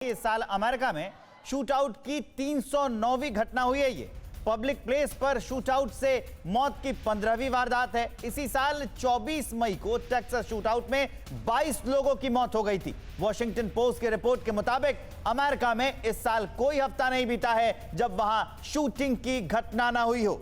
इस साल अमेरिका में शूटआउट की 309वीं घटना हुई है। ये पब्लिक प्लेस पर शूटआउट से मौत की 15वीं वारदात है। इसी साल 24 मई को टेक्सास शूटआउट में 22 लोगों की मौत हो गई थी। वॉशिंगटन पोस्ट की रिपोर्ट के मुताबिक अमेरिका में इस साल कोई हफ्ता नहीं बीता है जब वहां शूटिंग की घटना ना हुई हो।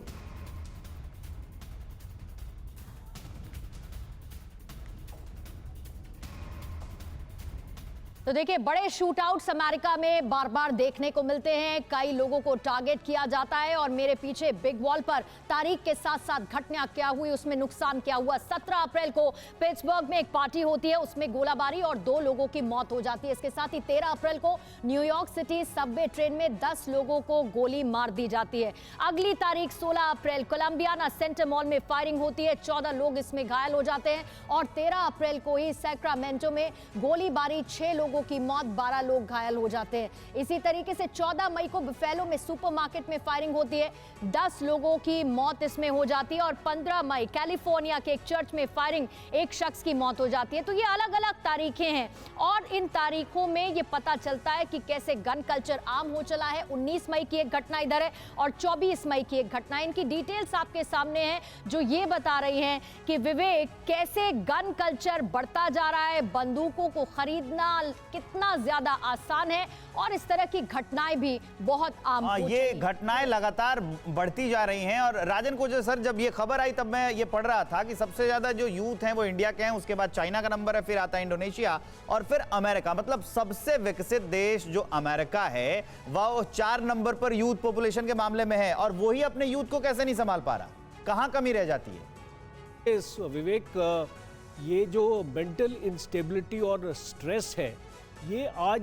तो देखिए, बड़े शूटआउट्स अमेरिका में बार बार देखने को मिलते हैं। कई लोगों को टारगेट किया जाता है और मेरे पीछे बिग वॉल पर तारीख के साथ साथ घटना क्या हुई, उसमें नुकसान क्या हुआ। 17 अप्रैल को पिट्सबर्ग में एक पार्टी होती है, उसमें गोलाबारी और 2 लोगों की मौत हो जाती है। इसके साथ ही 13 अप्रैल को न्यूयॉर्क सिटी सबवे ट्रेन में 10 लोगों को गोली मार दी जाती है। अगली तारीख 16 अप्रैल कोलंबियाना सेंटर मॉल में फायरिंग होती है, 14 लोग इसमें घायल हो जाते हैं। और 13 अप्रैल को ही सैक्रामेंटो में गोलीबारी, 6 लोगों की मौत, 12 लोग घायल हो जाते हैं। इसी तरीके से 14 मई को बुफेलो में सुपरमार्केट में फायरिंग होती है, 10 लोगों की मौत इसमें हो जाती है। और 15 मई कैलिफोर्निया के एक चर्च में फायरिंग, 1 शख्स की मौत हो जाती है। तो ये अलग अलग तारीखें हैं और इन तारीखों में ये पता चलता है कि कैसे गन कल्चर आम हो चला है। 19 मई की एक घटना इधर है और 24 मई की एक घटना। इनकी डिटेल्स आपके सामने है जो ये बता रही हैं कि विवेक, कैसे गन कल्चर बढ़ता जा रहा है, बंदूकों को खरीदना कितना ज्यादा आसान है और इस तरह की घटनाएं भी बहुत आम हो ये घटनाएं लगातार बढ़ती जा रही हैं। और राजन कोचर सर, जब ये खबर आई तब मैं ये पढ़ रहा था कि सबसे ज्यादा जो यूथ हैं वो इंडिया के हैं, उसके बाद चाइना का नंबर है, फिर आता है इंडोनेशिया और फिर अमेरिका। मतलब सबसे विकसित देश जो अमेरिका है वह 4 नंबर पर यूथ पॉपुलेशन के मामले में है और वही अपने यूथ को कैसे नहीं संभाल पा रहा, कहां कमी रह जाती है? इस विवेक, ये जो मेंटल इंस्टेबिलिटी और स्ट्रेस है ये आज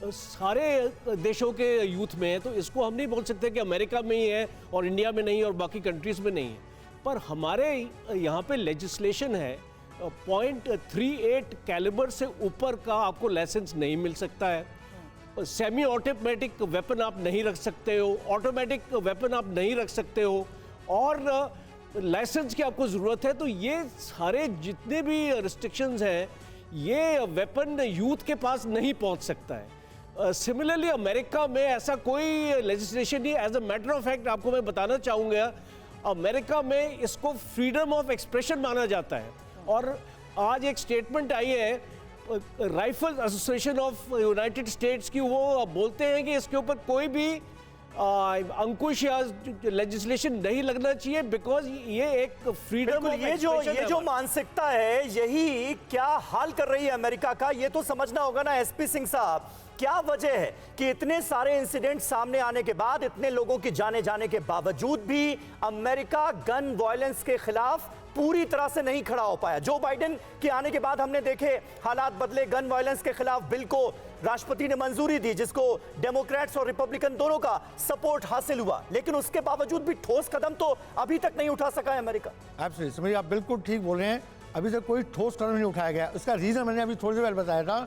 सारे देशों के यूथ में है। तो इसको हम नहीं बोल सकते कि अमेरिका में ही है और इंडिया में नहीं और बाकी कंट्रीज में नहीं है। पर हमारे यहाँ पे लेजिस्लेशन है, 0.38 कैलिबर से ऊपर का आपको लाइसेंस नहीं मिल सकता है। सेमी ऑटोमेटिक वेपन आप नहीं रख सकते हो, ऑटोमेटिक वेपन आप नहीं रख सकते हो और लाइसेंस की आपको ज़रूरत है। तो ये सारे जितने भी रिस्ट्रिक्शंस हैं ये वेपन यूथ के पास नहीं पहुंच सकता है। सिमिलरली अमेरिका में ऐसा कोई लेजिस्लेशन नहीं। As a matter of fact आपको मैं बताना चाहूँगा, अमेरिका में इसको फ्रीडम ऑफ एक्सप्रेशन माना जाता है। और आज एक स्टेटमेंट आई है rifle association of United states की, वो बोलते हैं कि इसके ऊपर कोई भी अंकुश या लेजिस्लेशन नहीं लगना चाहिए बिकॉज ये एक फ्रीडम ऑफ एक्सप्रेशन। ये जो मानसिकता है यही क्या हाल कर रही है अमेरिका का, ये तो समझना होगा ना एसपी सिंह साहब। क्या वजह है कि इतने सारे इंसिडेंट सामने आने के बाद, इतने लोगों की जाने जाने के बावजूद भी अमेरिका गन वायलेंस के खिलाफ पूरी तरह से नहीं खड़ा हो पाया? जो बाइडेन के आने के बाद हमने देखे हालात बदले, गन वायलेंस के खिलाफ बिल को राष्ट्रपति ने मंजूरी दी जिसको डेमोक्रेट्स और रिपब्लिकन दोनों का सपोर्ट हासिल हुआ, लेकिन उसके बावजूद भी ठोस कदम तो अभी तक नहीं उठा सका है अमेरिका। एब्सोल्युटली, आप बिल्कुल ठीक बोल रहे हैं। अभी तक कोई ठोस कदम नहीं उठाया गया। उसका रीजन मैंने अभी थोड़ी देर पहले बताया था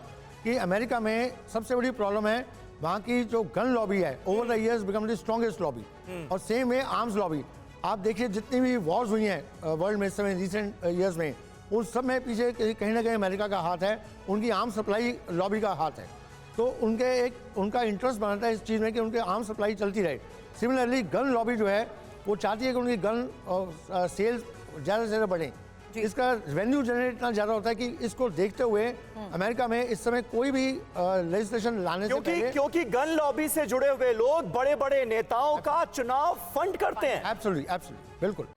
कि अमेरिका में सबसे बड़ी प्रॉब्लम है वहाँ की जो गन लॉबी है, over the years become the strongest lobby. और सेम है आर्म्स लॉबी। आप देखिए जितनी भी वॉर्स हुई हैं वर्ल्ड में इस समय रिसेंट ईयर्स में, उन सब में पीछे कहीं ना कहीं अमेरिका का हाथ है, उनकी आर्म सप्लाई लॉबी का हाथ है। तो उनका इंटरेस्ट बनता है इस चीज़ में कि उनके आर्म सप्लाई चलती रहे। सिमिलरली गन लॉबी जो है वो चाहती है कि उनकी गन सेल्स ज़्यादा से ज़्यादा बढ़े। इसका रेवेन्यू जनरेट इतना ज़्यादा होता है कि इसको देखते हुए अमेरिका में इस समय कोई भी लेजिस्लेशन लाने से पहले, क्योंकि गन लॉबी से जुड़े हुए लोग बड़े बड़े नेताओं का चुनाव फंड करते हैं। एब्सोल्युटली, बिल्कुल।